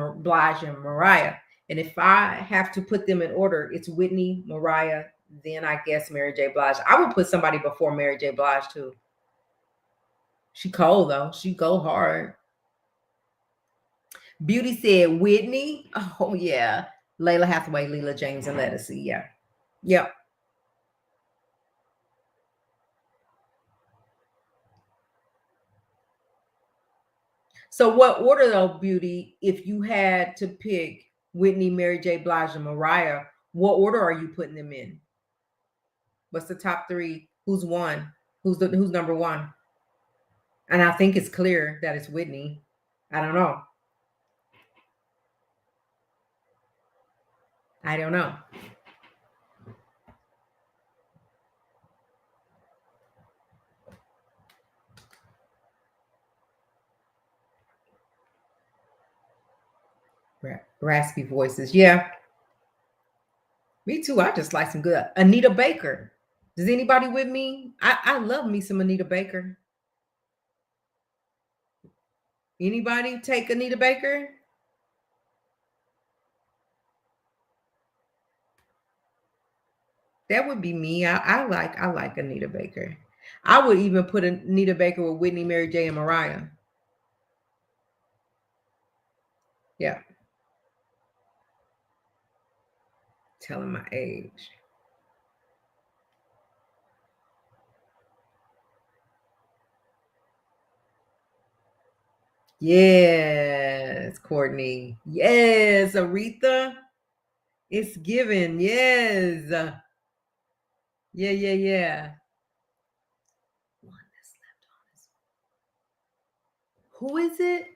Mariah. And if I have to put them in order, it's Whitney, Mariah, then I guess Mary J. Blige. I would put somebody before Mary J. Blige too. She cold though. She go hard. Beauty said Whitney. Oh yeah. Layla Hathaway, Leela James, and let us see. Yeah. Yep. So what order though, Beauty, if you had to pick Whitney, Mary J. Blige, and Mariah, what order are you putting them in? What's the top three? Who's one? Who's number one? And I think it's clear that it's Whitney. I don't know. I don't know. Raspy voices. Yeah, me too. I just like some good Anita Baker. Does anybody with me? I love me some Anita Baker. Anybody take Anita Baker? That would be me. I like Anita Baker. I would even put Anita Baker with Whitney, Mary J, and Mariah. Yeah, telling my age. Yes, Courtney. Yes, Aretha. It's given. Yes. Yeah, yeah, yeah. One that's left on this. Who is it?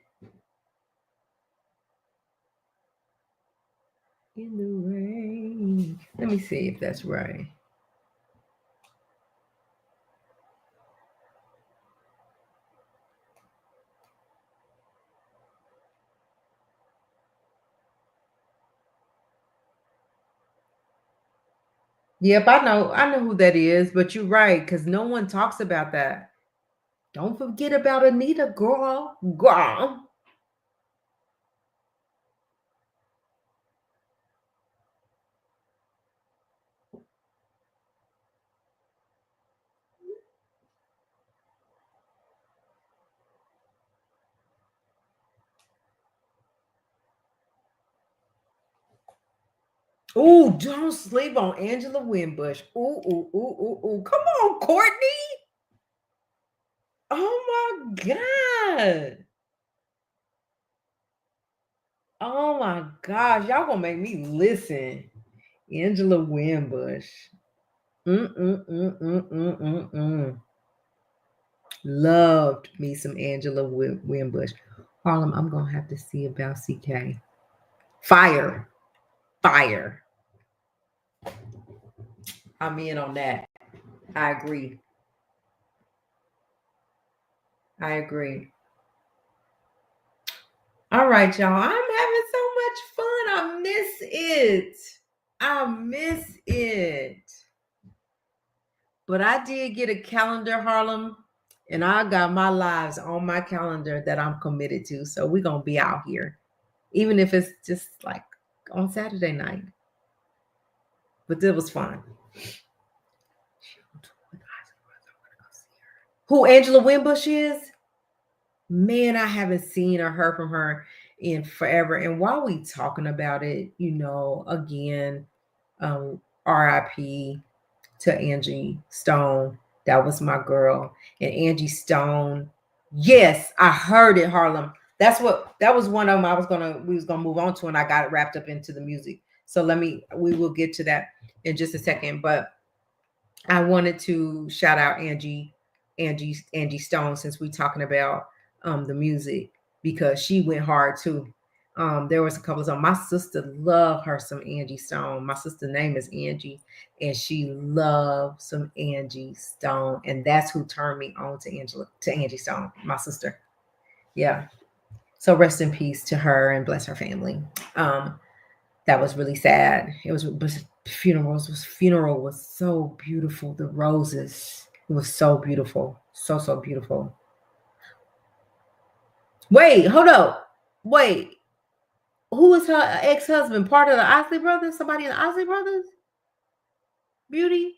In the rain. Let me see if that's right. Yep, I know who that is, but you're right, because no one talks about that. Don't forget about Anita, girl. Girl. Ooh, don't sleep on Angela Winbush. Ooh, ooh, ooh, ooh, ooh. Come on, Courtney. Oh my God. Oh my gosh. Y'all gonna make me listen. Angela Winbush. Mm-mm-mm-mm-mm-mm-mm. Loved me some Angela Winbush. Harlem, I'm gonna have to see about CK. Fire. Fire. I'm in on that. I agree. I agree. All right, y'all. I'm having so much fun. I miss it. I miss it. But I did get a calendar, Harlem, and I got my lives on my calendar that I'm committed to. So we're gonna be out here, even if it's just like on Saturday night. But it was fun. Who Angela Winbush is? Man, I haven't seen or heard from her in forever. And while we talking about it, again, RIP to Angie Stone. That was my girl. And Angie Stone, yes, I heard it, Harlem. That was one of them we was gonna move on to, and I got it wrapped up into the music. So we will get to that in just a second. But I wanted to shout out Angie Stone, since we're talking about the music, because she went hard too. There was a couple of songs. My sister loved her some Angie Stone. My sister's name is Angie, and she loved some Angie Stone, and that's who turned me on to Angie Stone. My sister, yeah. So rest in peace to her, and bless her family. That was really sad. Funeral was so beautiful. The roses, it was so beautiful, so beautiful. Wait, hold up. Wait, who was her ex-husband? Part of the Osley Brothers? Somebody in the Osley Brothers? Beauty?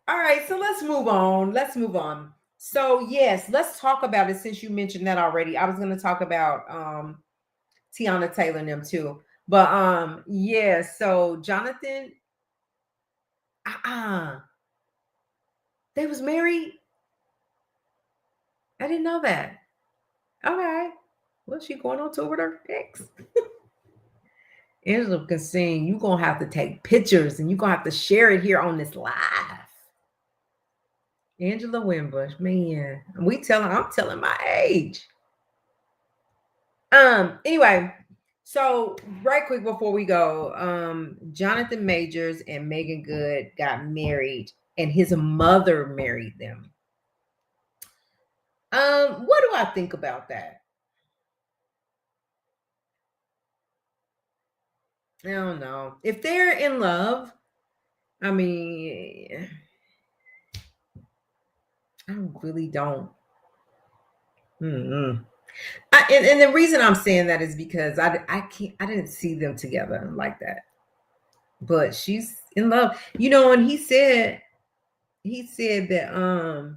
All right, so let's move on. So yes, let's talk about it, since you mentioned that already. I was going to talk about Tiana Taylor and them too. But yeah, so Jonathan, uh-uh. They was married? I didn't know that. Okay. Well, she going on tour with her ex. Angela can sing. You gonna have to take pictures, and you gonna have to share it here on this live. Angela Winbush, man. I'm telling my age. Anyway, so right quick before we go, Jonathan Majors and Megan Good got married, and his mother married them. What do I think about that? I don't know. If they're in love, I mean, I really don't. Mm-mm. And the reason I'm saying that is because I didn't see them together like that. But she's in love, and he said that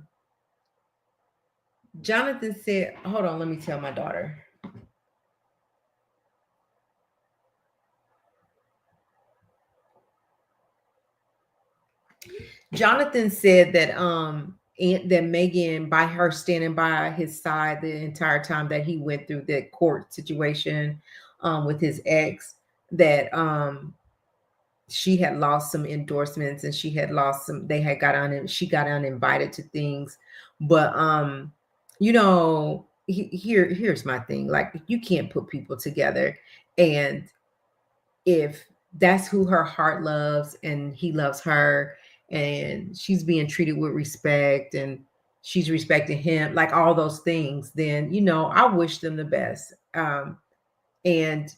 Jonathan said, hold on, let me tell my daughter. Jonathan said that that Megan, by her standing by his side the entire time that he went through that court situation with his ex, that she had lost some endorsements and she had lost some, they had got on and she got uninvited to things. But here's my thing. Like, you can't put people together, and if that's who her heart loves and he loves her and she's being treated with respect and she's respecting him, like all those things, then I wish them the best. And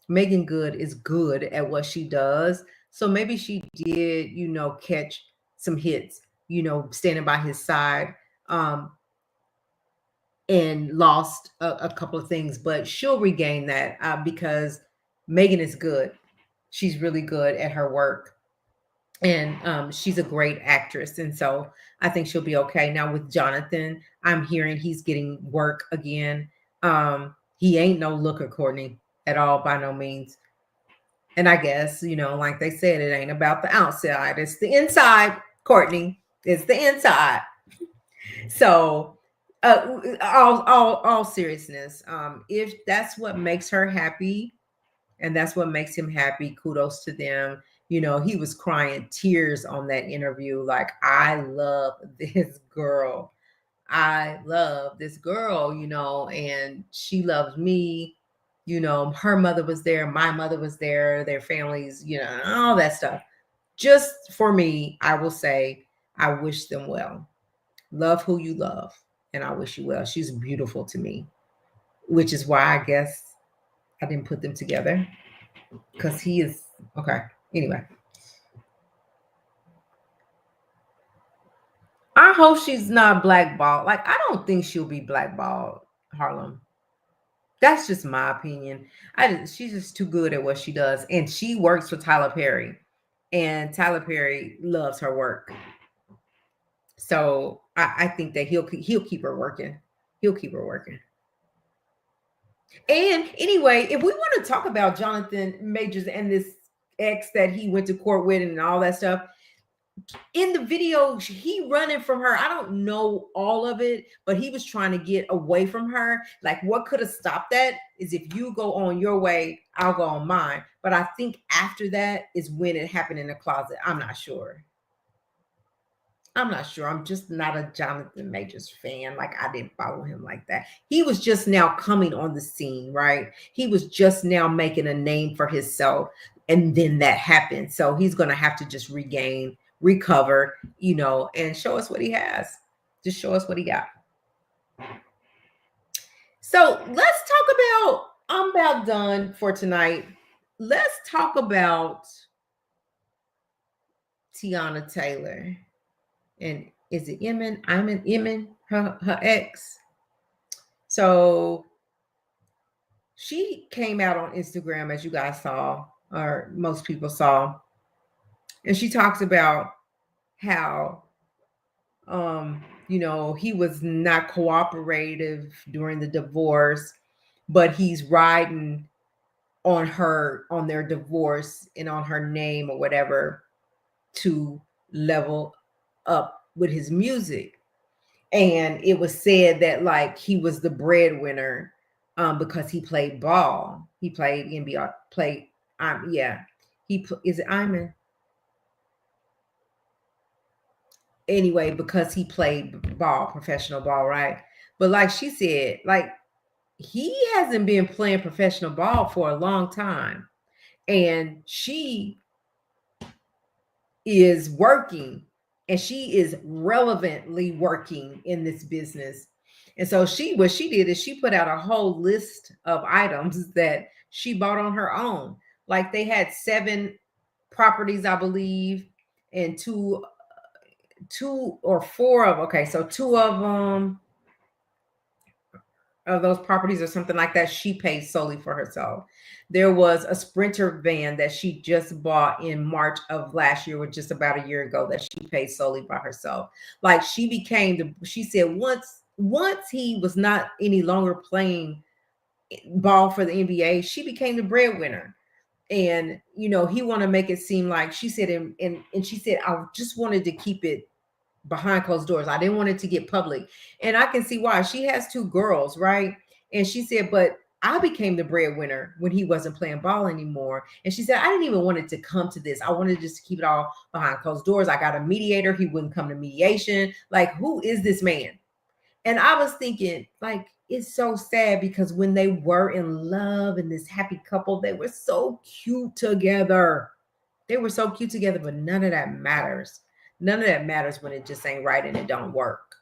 Megan Good is good at what she does, so maybe she did catch some hits, standing by his side, and lost a couple of things, but she'll regain that because Megan is good. She's really good at her work, and she's a great actress, and so I think she'll be okay. Now with Jonathan, I'm hearing he's getting work again. He ain't no looker, Courtney, at all, by no means. And I guess, like they said, it ain't about the outside, it's the inside, Courtney. It's the inside. So all seriousness, if that's what makes her happy and that's what makes him happy, kudos to them. He was crying tears on that interview, like, I love this girl. I love this girl, and she loves me. Her mother was there, my mother was there, their families, all that stuff. Just for me, I will say, I wish them well. Love who you love, and I wish you well. She's beautiful to me, which is why I guess I didn't put them together, because he is okay. Anyway, I hope she's not blackballed. Like, I don't think she'll be blackballed, Harlem. That's just my opinion. She's just too good at what she does, and she works for Tyler Perry, and Tyler Perry loves her work. So I think that he'll keep her working. He'll keep her working. And anyway, if we want to talk about Jonathan Majors and this ex that he went to court with and all that stuff, in the video, he running from her. I don't know all of it, but he was trying to get away from her. Like, what could have stopped that is if you go on your way, I'll go on mine. But I think after that is when it happened in the closet. I'm not sure. I'm just not a Jonathan Majors fan. Like, I didn't follow him like that. He was just now coming on the scene, right? He was just now making a name for himself. And then that happened. So he's going to have to just recover, and show us what he has. Just show us what he got. So let's talk about, I'm about done for tonight. Let's talk about Tiana Taylor. And is it Emin, her ex? So she came out on Instagram, as you guys saw, or most people saw, and she talks about how he was not cooperative during the divorce, but he's riding on their divorce and on her name or whatever to level up with his music. And it was said that, like, he was the breadwinner because he played ball. He played NBA, is it Iman? Anyway, because he played ball, professional ball, right? But like she said, like, he hasn't been playing professional ball for a long time. And she is working, and she is relevantly working in this business. And so what she did is she put out a whole list of items that she bought on her own. Like they had 7 properties, I believe, and two or 4 of, okay, so 2 of them of those properties or something like that, she paid solely for herself. There was a Sprinter van that she just bought in March of last year, which just about a year ago, that she paid solely by herself. Like she became she said once he was not any longer playing ball for the NBA, she became the breadwinner. And he want to make it seem like, she said, and she said, I just wanted to keep it behind closed doors. I didn't want it to get public. And I can see why. She has 2 girls, right? And she said, but I became the breadwinner when he wasn't playing ball anymore. And she said, I didn't even want it to come to this. I wanted just to keep it all behind closed doors. I got a mediator. He wouldn't come to mediation. Like, who is this man? And I was thinking, like, it's so sad because when they were in love and this happy couple, they were so cute together. They were so cute together, but none of that matters. None of that matters when it just ain't right and it don't work.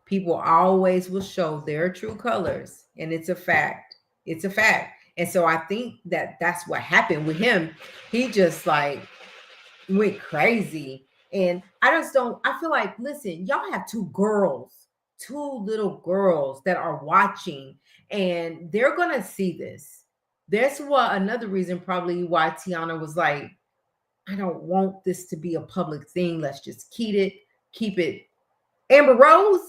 People always will show their true colors, and it's a fact. It's a fact. And so I think that that's what happened with him. He just like went crazy. And I feel like, listen, y'all have 2 girls, 2 little girls that are watching, and they're going to see this. That's what another reason probably why Tiana was like, I don't want this to be a public thing. Let's just keep it. Amber Rose,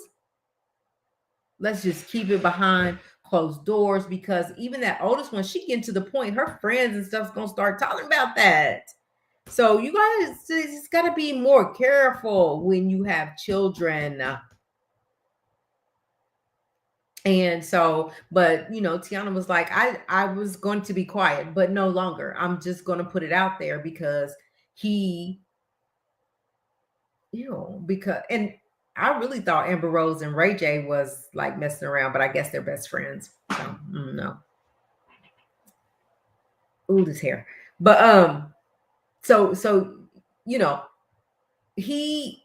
let's just keep it behind closed doors, because even that oldest one, she getting to the point, her friends and stuff's going to start talking about that. So you guys just got to be more careful when you have children. And so, but Tiana was like, I was going to be quiet, but no longer. I'm just going to put it out there because and I really thought Amber Rose and Ray J was like messing around, but I guess they're best friends. So no. Ooh, this hair. But so he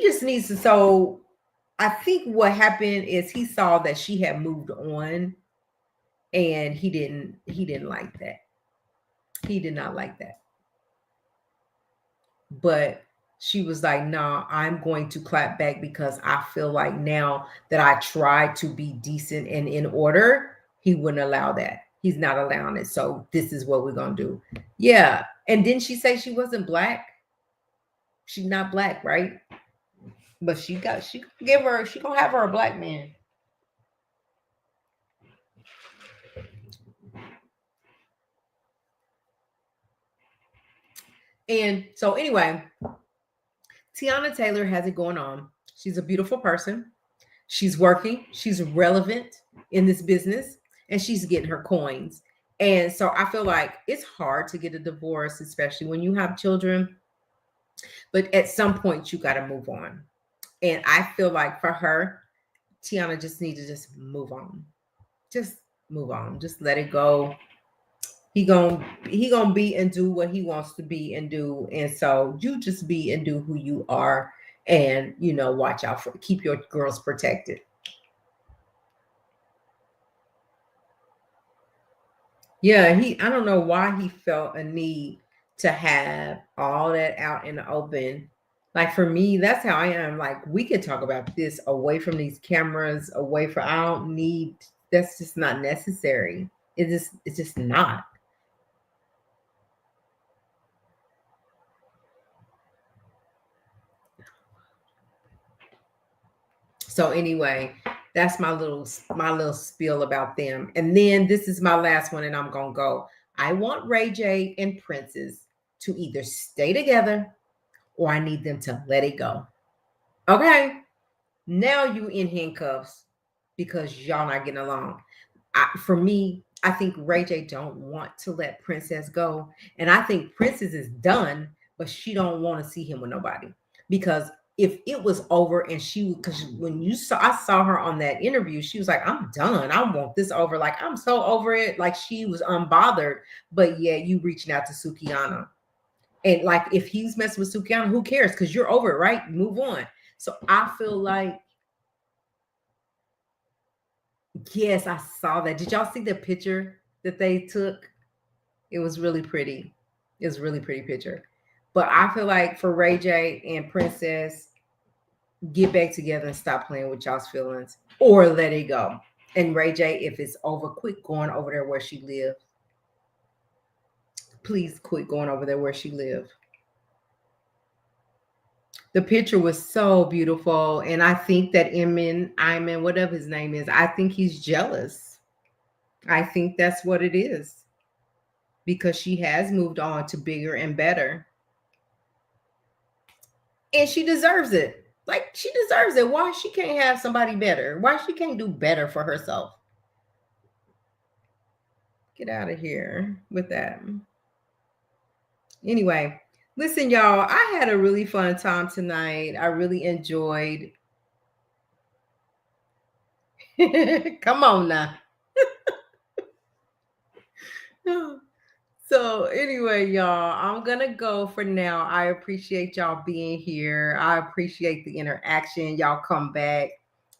just needs to. So I think what happened is he saw that she had moved on, and he didn't like that. He did not like that. But she was like, "No, I'm going to clap back because I feel like now that I try to be decent and in order, he wouldn't allow that. He's not allowing it. So this is what we're going to do." Yeah. And didn't she say she wasn't black? She's not black, right? But she gonna have her a black man. And so anyway, Tiana Taylor has it going on. She's a beautiful person. She's working. She's relevant in this business, and she's getting her coins. And so I feel like it's hard to get a divorce, especially when you have children. But at some point, you got to move on. And I feel like for her, Tiana just needs to just move on. Just move on. Just let it go. He gonna be and do what he wants to be and do. And so you just be and do who you are, and watch out for, keep your girls protected. Yeah, I don't know why he felt a need to have all that out in the open. Like for me, that's how I am. Like we could talk about this away from these cameras, I don't need, that's just not necessary. It's just not. So anyway, that's my little spiel about them. And then this is my last one, and I'm gonna go. I want Ray J and Princess to either stay together, or I need them to let it go. Okay, now you in handcuffs because y'all not getting along. For me, I think Ray J don't want to let Princess go, and I think Princess is done, but she don't want to see him with nobody. Because if it was over and because when I saw her on that interview, she was like, I'm done. I want this over. Like, I'm so over it. Like, she was unbothered. But yeah, you reaching out to Sukihana. And like, if he's messing with Sukihana, who cares? Because you're over it, right? Move on. So I feel like Yes, I saw that. Did y'all see the picture that they took? It was really pretty. It was a really pretty picture. But I feel like for Ray J and Princess, get back together and stop playing with y'all's feelings or let it go. And Ray J, if it's over, quit going over there where she lives. Please quit going over there where she lives. The picture was so beautiful. And I think that Iman, whatever his name is, I think he's jealous. I think that's what it is because she has moved on to bigger and better. And she deserves it. Like, she deserves it. Why she can't have somebody better? Why she can't do better for herself? Get out of here with that. Anyway, listen, y'all, I had a really fun time tonight. I really enjoyed. Come on now. So anyway, y'all, I'm gonna go for now. I appreciate y'all being here. I appreciate the interaction. Y'all come back.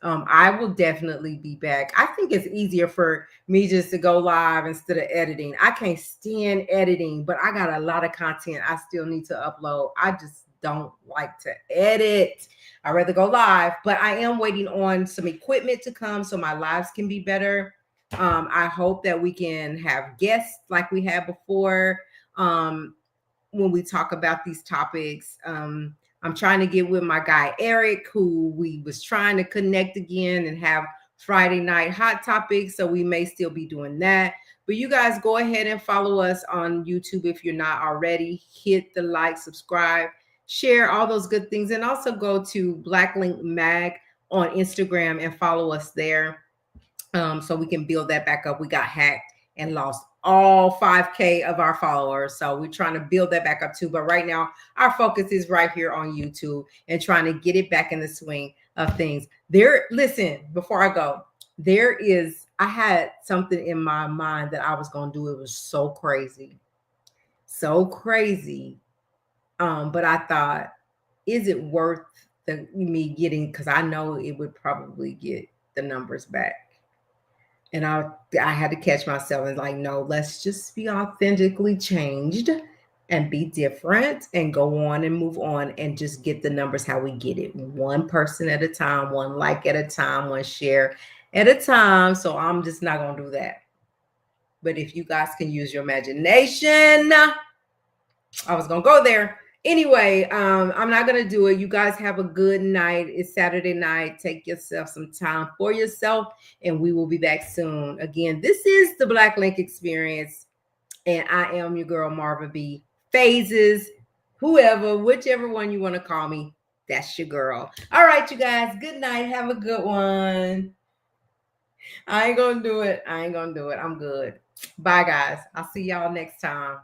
I will definitely be back. I think it's easier for me just to go live instead of editing. I can't stand editing, but I got a lot of content I still need to upload. I just don't like to edit. I'd rather go live, but I am waiting on some equipment to come so my lives can be better. I hope that we can have guests like we had before when we talk about these topics. I'm trying to get with my guy Eric, who we was trying to connect again and have Friday night hot topics. So we may still be doing that. But you guys go ahead and follow us on YouTube if you're not already. Hit the like, subscribe, share, all those good things. And also go to Black Link Mag on Instagram and follow us there. So we can build that back up. We got hacked and lost all 5K of our followers. So we're trying to build that back up too. But right now, our focus is right here on YouTube and trying to get it back in the swing of things. Listen, before I go, I had something in my mind that I was going to do. It was so crazy. So crazy. But I thought, is it worth me getting, because I know it would probably get the numbers back. And I had to catch myself and like, no, let's just be authentically changed and be different and go on and move on and just get the numbers how we get it. One person at a time, one like at a time, one share at a time. So I'm just not going to do that. But if you guys can use your imagination, I was going to go there. Anyway, I'm not going to do it. You guys have a good night. It's Saturday night. Take yourself some time for yourself, and we will be back soon. Again, this is the Black Link Experience, and I am your girl, Marva B. Phases, whichever one you want to call me, that's your girl. All right, you guys, good night. Have a good one. I ain't going to do it. I'm good. Bye, guys. I'll see y'all next time.